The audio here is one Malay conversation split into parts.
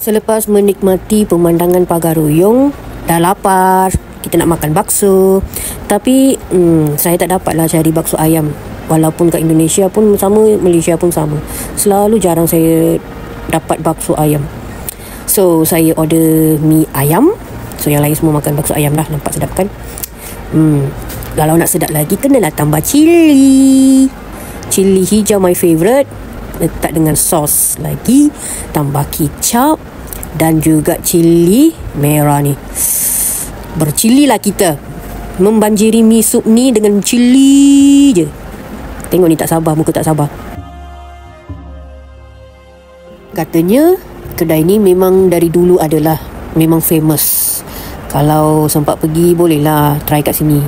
Selepas menikmati pemandangan pagar Ruyung, dah lapar, kita nak makan bakso. Tapi saya tak dapatlah cari bakso ayam. Walaupun kat Indonesia pun sama, Malaysia pun sama. Selalu jarang saya dapat bakso ayam. So saya order mi ayam. So yang lain semua makan bakso ayam lah. Nampak sedap kan? Kalau nak sedap lagi, kenalah tambah cili. Cili hijau my favourite. Letak dengan sos lagi. Tambah kicap. Dan juga cili merah ni. Bercili lah kita. Membanjiri mi sup ni dengan cili je. Tengok ni, tak sabar, muka tak sabar. Katanya kedai ni memang dari dulu adalah memang famous. Kalau sempat pergi, bolehlah try kat sini.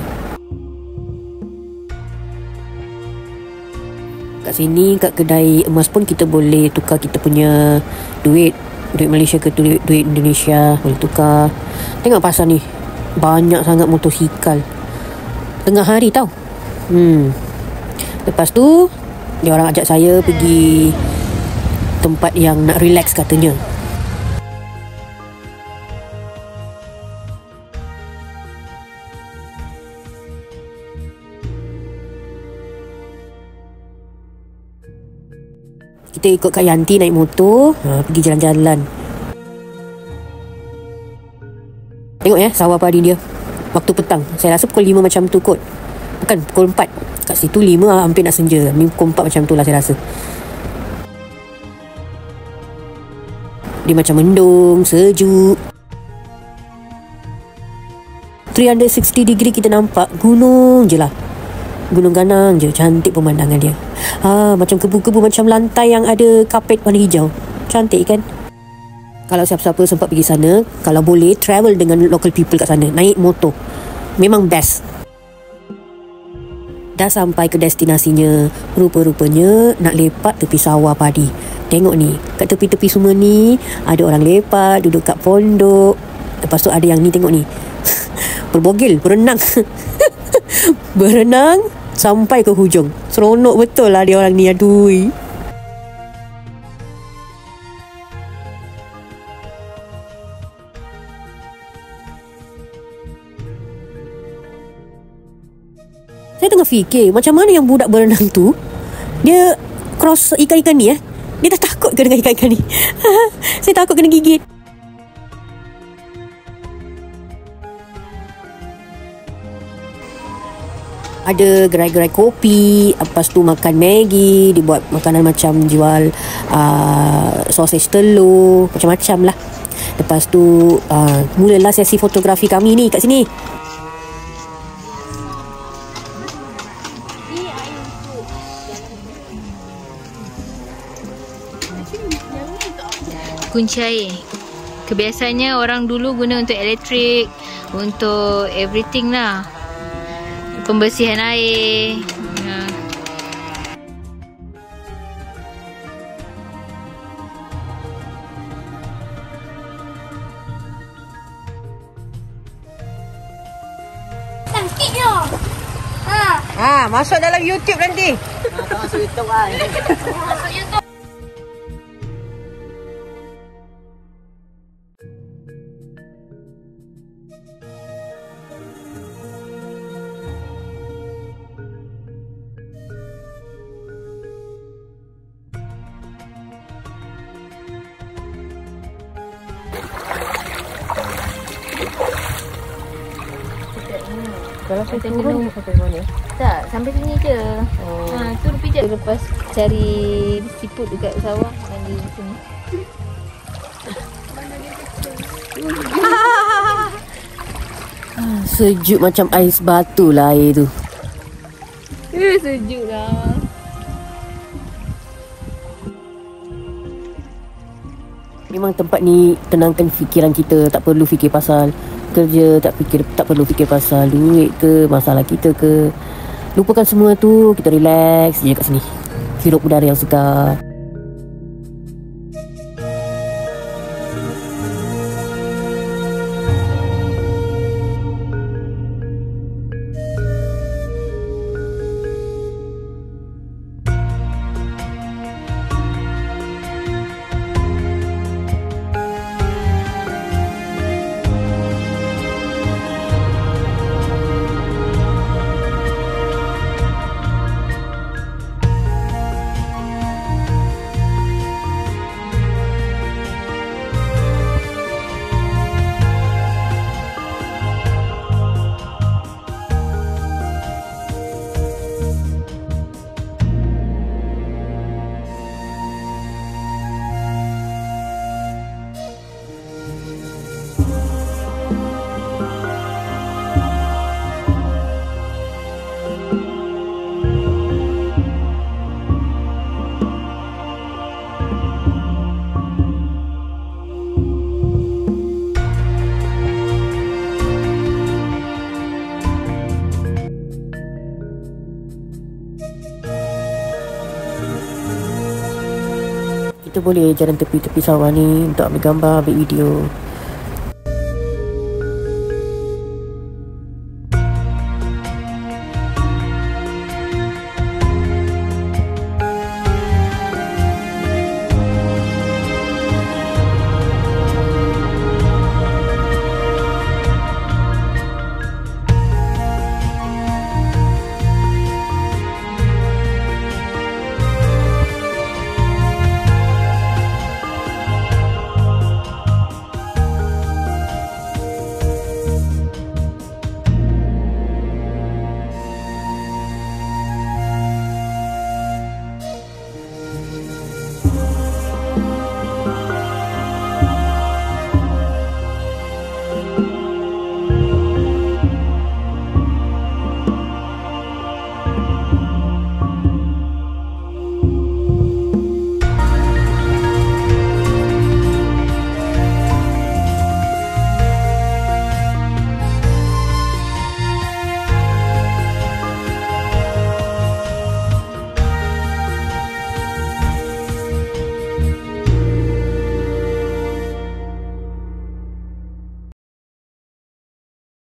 Kat sini, kat kedai emas pun kita boleh tukar kita punya duit Malaysia ke duit Indonesia. Boleh tukar. Tengok pasar ni, banyak sangat motosikal. Tengah hari tau. Lepas tu dia orang ajak saya pergi tempat yang nak relax katanya. Kita ikut Kak Yanti naik motor, pergi jalan-jalan. Tengok sawah padi dia. Waktu petang, saya rasa pukul 5 macam tu kot. Bukan, pukul 4. Kat situ 5 hampir nak senja. Pukul 4 macam tu lah saya rasa. Dia macam mendung, sejuk. 360 degree kita nampak gunung je lah. Gunung Ganang je. Cantik pemandangan dia. Macam kebu-kebu, macam lantai yang ada kapet warna hijau. Cantik kan? Kalau siapa-siapa sempat pergi sana, kalau boleh travel dengan local people kat sana, naik motor, memang best. Dah sampai ke destinasinya. Rupa-rupanya nak lepak tepi sawah padi. Tengok ni, kat tepi-tepi semua ni ada orang lepak, duduk kat pondok. Lepas tu ada yang ni, tengok ni, berbogel, berenang. Berenang sampai ke hujung. Seronok betul lah dia orang ni. Aduh. Saya tengah fikir, macam mana yang budak berenang tu, dia cross ikan-ikan ni dia tak takut ke dengan ikan-ikan ni? Saya takut kena gigit. Ada gerai-gerai kopi. Lepas tu makan Maggi. Dibuat makanan macam jual sausage telur, macam-macam lah. Lepas tu mulalah sesi fotografi kami ni kat sini. Kunci air. Kebiasaannya orang dulu guna untuk elektrik, untuk everything lah. Pembersihan air. Sakitnya. Masuk dalam YouTube nanti. Masuk YouTube lah. Masuk YouTube. Kalau saya turun sampai mana? Tak, sampai sini je. Turun pijak. Lepas cari siput dekat sawah, mandi di sini. Sejuk macam ais batu lah air tu. Sejuk lah. Memang tempat ni tenangkan fikiran kita. Tak perlu fikir pasal kerja, tak perlu fikir pasal duit ke, masalah kita ke. Lupakan semua tu, kita relax je kat sini. Hirup udara yang segar. boleh jalan tepi-tepi sawah ni untuk ambil gambar, ambil video.